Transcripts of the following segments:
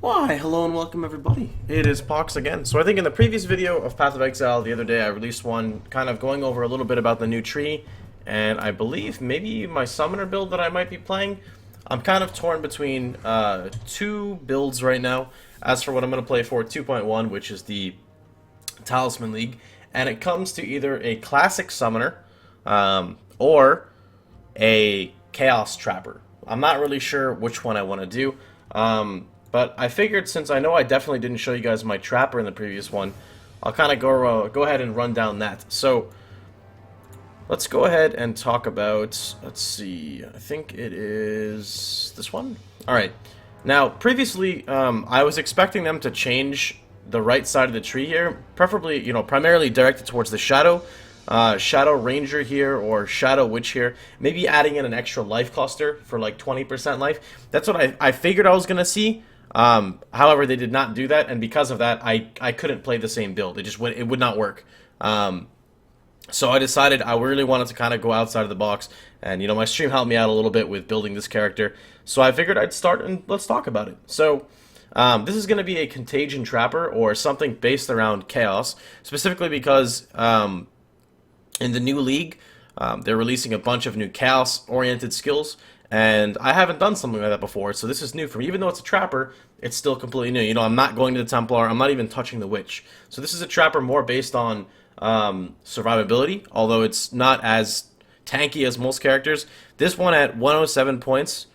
Why, hello and welcome everybody. It is Pohx again. So I think in the previous video of Path of Exile the other day I released one kind of going over a little bit about the new tree, and I believe maybe my summoner build that I might be playing. I'm kind of torn between two builds right now. As for what I'm going to play for 2.1, which is the Talisman League, and it comes to either a classic summoner or a Chaos Trapper. I'm not really sure which one I want to do. But I figured, since I know I definitely didn't show you guys my Trapper in the previous one, I'll kind of go ahead and run down that. So let's go ahead and talk about, let's see, I think it is this one. All right. Now, previously, I was expecting them to change the right side of the tree here, preferably, primarily directed towards the Shadow Ranger here, or Shadow Witch here. Maybe adding in an extra life cluster for like 20% life. That's what I figured I was going to see. However, they did not do that, and because of that, I couldn't play the same build. It would not work. So I decided I really wanted to kind of go outside of the box, and my stream helped me out a little bit with building this character. So I figured I'd start and let's talk about it. So this is going to be a Contagion Trapper, or something based around Chaos, specifically because in the new league, they're releasing a bunch of new Chaos-oriented skills, and I haven't done something like that before, so this is new for me. Even though it's a Trapper, it's still completely new. I'm not going to the Templar, I'm not even touching the Witch. So this is a Trapper more based on survivability, although it's not as tanky as most characters. This one at 107 points,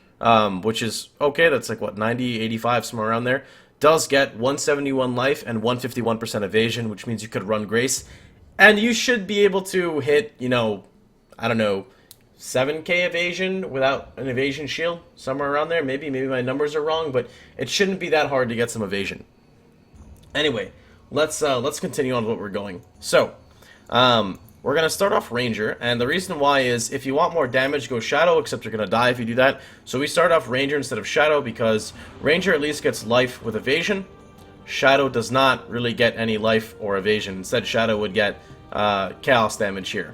which is okay, that's like, what, 90, 85, somewhere around there, does get 171 life and 151% evasion, which means you could run Grace. And you should be able to hit, I don't know, 7k evasion without an evasion shield, somewhere around there. Maybe my numbers are wrong, but it shouldn't be that hard to get some evasion. Anyway, let's continue on what we're going. So, we're gonna start off Ranger, and the reason why is if you want more damage, go Shadow, except you're gonna die if you do that. So we start off Ranger instead of Shadow because Ranger at least gets life with evasion. Shadow does not really get any life or evasion. Instead, Shadow would get chaos damage here,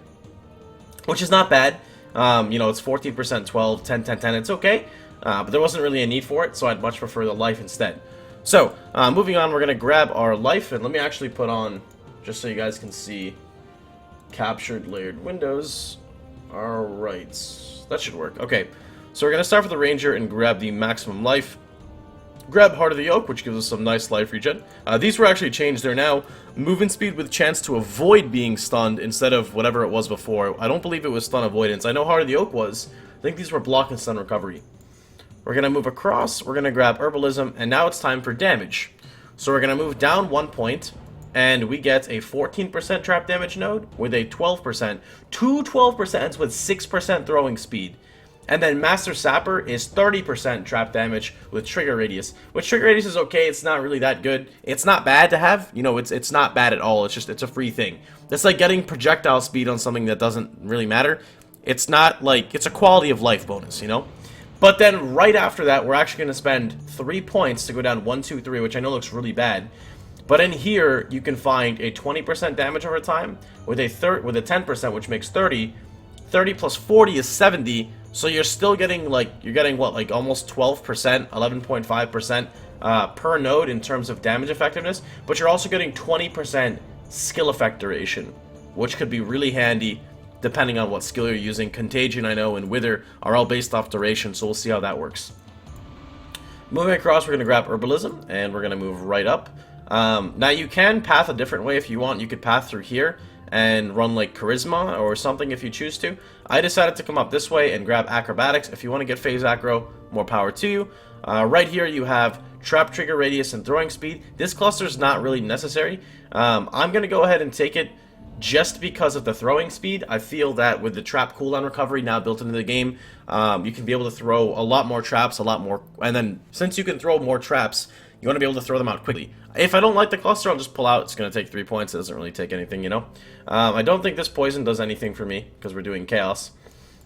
which is not bad. It's 14%, 12, 10, 10, 10. It's okay, but there wasn't really a need for it, so I'd much prefer the life instead. So, moving on, we're going to grab our life, and let me actually put on, just so you guys can see, captured layered windows. Alright, that should work. Okay, so we're going to start with the Ranger and grab the maximum life. Grab Heart of the Oak, which gives us some nice life regen. These were actually changed. They're now movement speed with chance to avoid being stunned instead of whatever it was before. I don't believe it was stun avoidance. I know Heart of the Oak was. I think these were block and stun recovery. We're going to move across. We're going to grab Herbalism, and now it's time for damage. So we're going to move down 1 point, and we get a 14% trap damage node with a 12%. Two 12% with 6% throwing speed. And then Master Sapper is 30% trap damage with trigger radius. Which trigger radius is okay, it's not really that good. It's not bad to have, it's not bad at all, it's a free thing. It's like getting projectile speed on something that doesn't really matter. It's not like, it's a quality of life bonus, But then right after that, we're actually going to spend 3 points to go down 1, 2, 3, which I know looks really bad. But in here, you can find a 20% damage over time with a 10%, which makes 30. 30 plus 40 is 70. So you're still getting, what, like almost 12%, 11.5% per node in terms of damage effectiveness, but you're also getting 20% skill effect duration, which could be really handy depending on what skill you're using. Contagion, I know, and Wither are all based off duration, so we'll see how that works. Moving across, we're going to grab Herbalism, and we're going to move right up. Now you can path a different way if you want. You could path through here and run like Charisma or something if you choose to. I decided to come up this way and grab Acrobatics. If you want to get phase aggro, more power to you. Right here you have Trap Trigger Radius and Throwing Speed. This cluster is not really necessary. I'm going to go ahead and take it just because of the throwing speed. I feel that with the trap cooldown recovery now built into the game, you can be able to throw a lot more traps, and then since you can throw more traps, you want to be able to throw them out quickly. If I don't like the cluster, I'll just pull out. It's going to take 3 points. It doesn't really take anything, I don't think this poison does anything for me because we're doing chaos.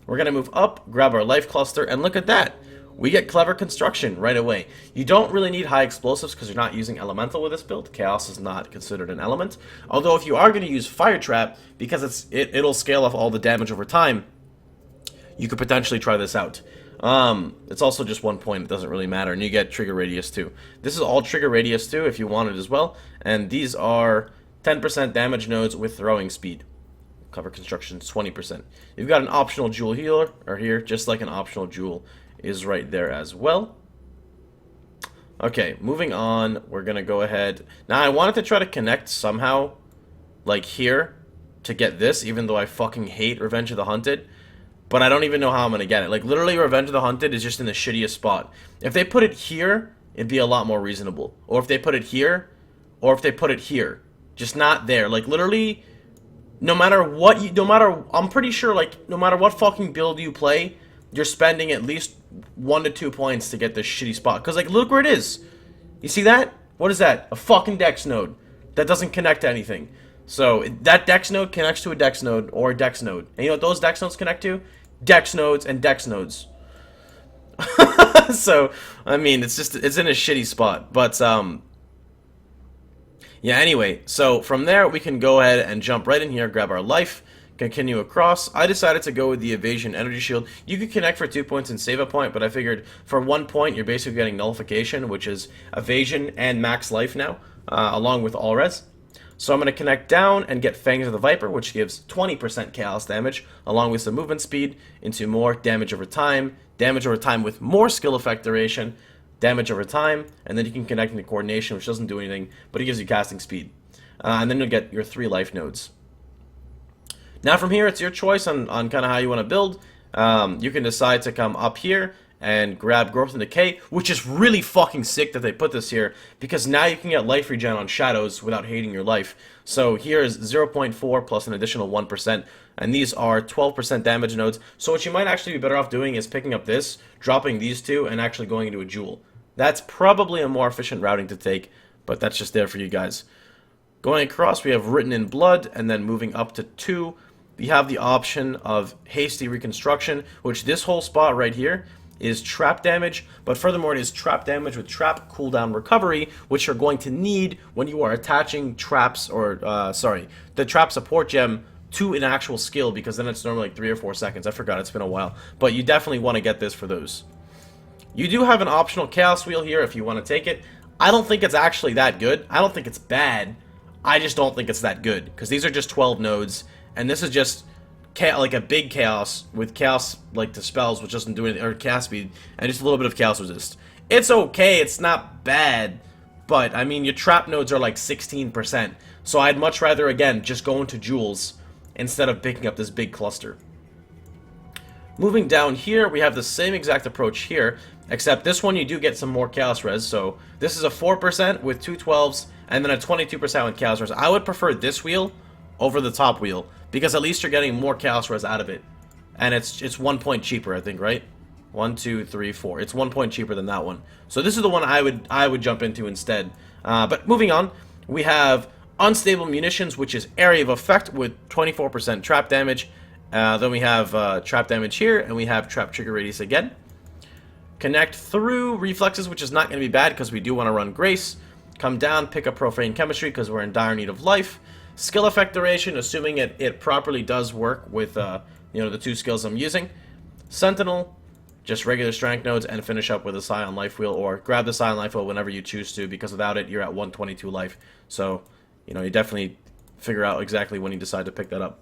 We're going to move up, grab our life cluster, and look at that. We get Clever Construction right away. You don't really need high explosives because you're not using elemental with this build. Chaos is not considered an element. Although if you are going to use Fire Trap, because it'll scale off all the damage over time, you could potentially try this out. It's also just 1 point. It doesn't really matter. And you get trigger radius too. This is all trigger radius too if you want it as well. And these are 10% damage nodes with throwing speed. Cover construction 20%. You've got an optional jewel healer or here, just like an optional jewel is right there as well. Okay, moving on. We're gonna go ahead. Now I wanted to try to connect somehow, like here, to get this, even though I fucking hate Revenge of the Hunted. But I don't even know how I'm gonna get it. Like, literally, Revenge of the Hunted is just in the shittiest spot. If they put it here, it'd be a lot more reasonable. Or if they put it here, or if they put it here. Just not there. Like, literally, no matter what you, I'm pretty sure, like, no matter what fucking build you play, you're spending at least 1 to 2 points to get this shitty spot. Because, like, look where it is. You see that? What is that? A fucking dex node that doesn't connect to anything. So, that dex node connects to a dex node or a dex node. And you know what those dex nodes connect to? Dex nodes and dex nodes. So, I mean, it's in a shitty spot. But, yeah, anyway. So, from there, we can go ahead and jump right in here, grab our life, continue across. I decided to go with the evasion energy shield. You could connect for 2 points and save a point, but I figured for 1 point, you're basically getting nullification, which is evasion and max life now, along with all res. So I'm going to connect down and get Fangs of the Viper, which gives 20% chaos damage, along with some movement speed, into more damage over time with more skill effect duration, damage over time, and then you can connect into coordination, which doesn't do anything, but it gives you casting speed. And then you'll get your 3 life nodes. Now from here, it's your choice on kind of how you want to build. You can decide to come up here and grab Growth and Decay, which is really fucking sick that they put this here, because now you can get life regen on shadows without hating your life. So here is 0.4 plus an additional 1%, and these are 12% damage nodes. So what you might actually be better off doing is picking up this, dropping these two, and actually going into a jewel. That's probably a more efficient routing to take, but that's just there for you guys. Going across, we have Written in Blood, and then moving up to 2, we have the option of Hasty Reconstruction, which this whole spot right here is trap damage, but furthermore it is trap damage with trap cooldown recovery, which you're going to need when you are attaching traps, or the trap support gem to an actual skill, because then it's normally like 3 or 4 seconds. I forgot, it's been a while, but you definitely want to get this for those. You do have an optional chaos wheel here if you want to take it. I don't think it's actually that good. I don't think it's bad. I just don't think it's that good, because these are just 12 nodes, and this is just like a big chaos with chaos like dispels, which doesn't do anything, or chaos speed, and just a little bit of chaos resist. It's okay, it's not bad, but I mean your trap nodes are like 16%, so I'd much rather again just go into jewels instead of picking up this big cluster. Moving down here, we have the same exact approach here, except this one you do get some more chaos res. So this is a 4% with 2 12s, and then a 22% with chaos res. I would prefer this wheel over the top wheel, because at least you're getting more chaos res out of it, and it's 1 point cheaper, I think, right? 1, 2, 3, 4. It's 1 point cheaper than that one. So this is the one I would jump into instead. But moving on, we have Unstable Munitions, which is area of effect with 24% trap damage. Then we have trap damage here, and we have trap trigger radius again. Connect through reflexes, which is not going to be bad because we do want to run Grace. Come down, pick up Profane Chemistry because we're in dire need of life. Skill effect duration, assuming it properly does work with the 2 skills I'm using. Sentinel, just regular strength nodes, and finish up with a Scion Life Wheel, or grab the Scion Life Wheel whenever you choose to, because without it, you're at 122 life. So, you definitely figure out exactly when you decide to pick that up.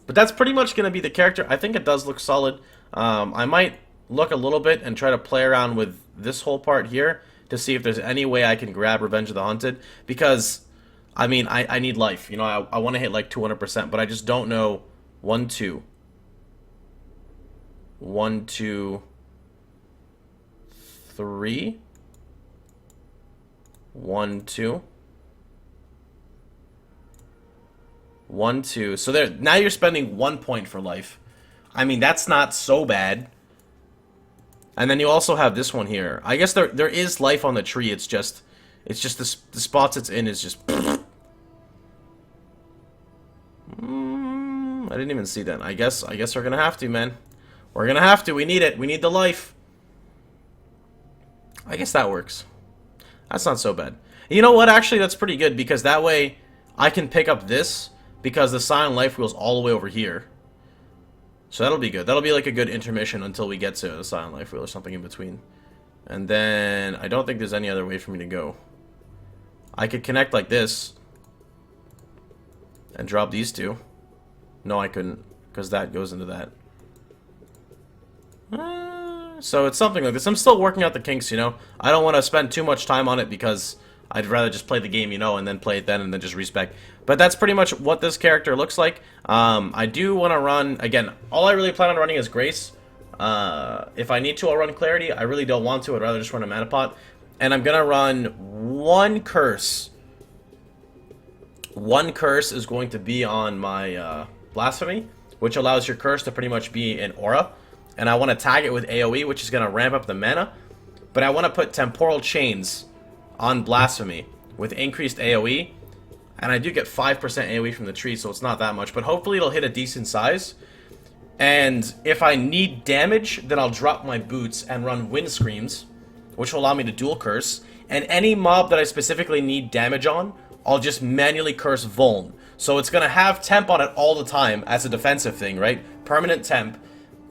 But that's pretty much going to be the character. I think it does look solid. I might look a little bit and try to play around with this whole part here to see if there's any way I can grab Revenge of the Hunted, because I mean, I need life. I want to hit like 200%, but I just don't know. 1, 2. 1, 2, 3. 1, 2. 1, 2. So there. Now you're spending 1 point for life. I mean, that's not so bad. And then you also have this one here. I guess there is life on the tree. It's just the spots it's in is just. I didn't even see that. I guess we're gonna have to, man. We're gonna have to. We need it. We need the life. I guess that works. That's not so bad. You know what? Actually, that's pretty good, because that way I can pick up this, because the Scion Life Wheel's all the way over here. So that'll be good. That'll be like a good intermission until we get to a Silent Life Wheel or something in between. And then I don't think there's any other way for me to go. I could connect like this and drop these two. No, I couldn't, because that goes into that. So it's something like this. I'm still working out the kinks, you know. I don't want to spend too much time on it because I'd rather just play the game, you know, and then play it then and then just respec. But that's pretty much what this character looks like. I do want to run, again, all I really plan on running is Grace. If I need to, I'll run Clarity. I really don't want to. I'd rather just run a Mana Pot. And I'm going to run one Curse. One Curse is going to be on my Blasphemy, which allows your Curse to pretty much be an aura. And I want to tag it with AoE, which is going to ramp up the mana. But I want to put Temporal Chains on Blasphemy with increased AoE. And I do get 5% AoE from the tree, so it's not that much. But hopefully it'll hit a decent size. And if I need damage, then I'll drop my boots and run Wind Screams, which will allow me to dual curse. And any mob that I specifically need damage on, I'll just manually curse Vuln. So it's going to have temp on it all the time as a defensive thing, right? Permanent temp.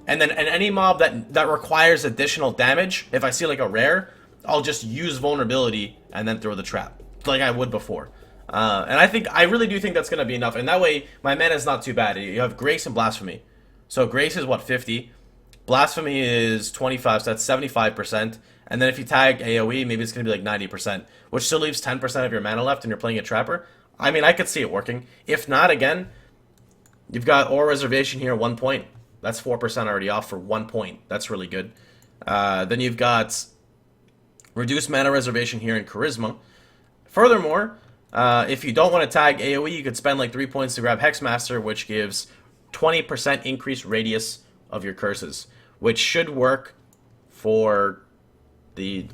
And then any mob that requires additional damage, if I see like a rare, I'll just use vulnerability and then throw the trap, like I would before. And I really do think that's going to be enough. And that way, my mana is not too bad. You have Grace and Blasphemy. So Grace is what, 50? Blasphemy is 25, so that's 75%. And then if you tag AoE, maybe it's going to be like 90%, which still leaves 10% of your mana left and you're playing a Trapper. I mean, I could see it working. If not, again, you've got Aura Reservation here, 1 point. That's 4% already off for 1 point. That's really good. Then you've got Reduced Mana Reservation here in Charisma. Furthermore, if you don't want to tag AoE, you could spend like 3 points to grab Hexmaster, which gives 20% increased radius of your curses, which should work for the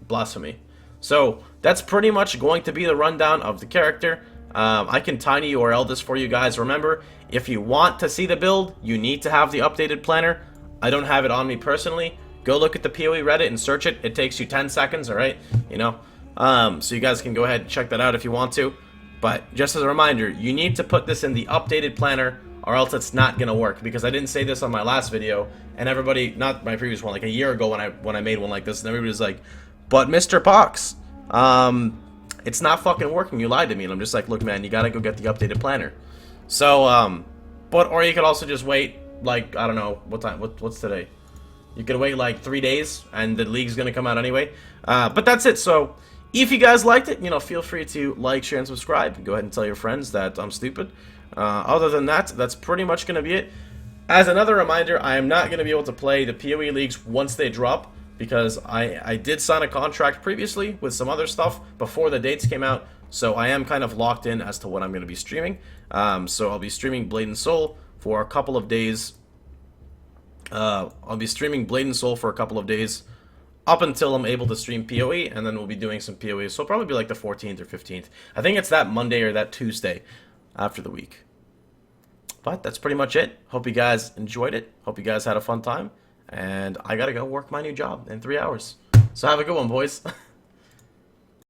Blasphemy. So that's pretty much going to be the rundown of the character. I can tiny URL this for you guys. Remember, if you want to see the build, you need to have the updated planner. I don't have it on me personally. Go look at the PoE Reddit and search it. It takes you 10 seconds, alright? You know, so you guys can go ahead and check that out if you want to. But just as a reminder, you need to put this in the updated planner or else it's not going to work. Because I didn't say this on my last video, and everybody, not my previous one, like a year ago when I made one like this, and everybody was like, but Mr. Pohx, it's not fucking working, you lied to me. And I'm just like, look man, you gotta go get the updated planner. So, or you could also just wait, like, I don't know, what's today? You could wait like 3 days, and the league's gonna come out anyway. But that's it. So, if you guys liked it, you know, feel free to like, share, and subscribe. Go ahead and tell your friends that I'm stupid. Other than that, that's pretty much gonna be it. As another reminder, I am not gonna be able to play the PoE leagues once they drop, because I did sign a contract previously with some other stuff before the dates came out, so I am kind of locked in as to what I'm going to be streaming. So I'll be streaming Blade and Soul for a couple of days. I'll be streaming Blade and Soul for a couple of days up until I'm able to stream PoE, and then we'll be doing some PoE. So it'll probably be like the 14th or 15th. I think it's that Monday or that Tuesday after the week. But that's pretty much it. Hope you guys enjoyed it. Hope you guys had a fun time. And I gotta go work my new job in 3 hours. So have a good one, boys.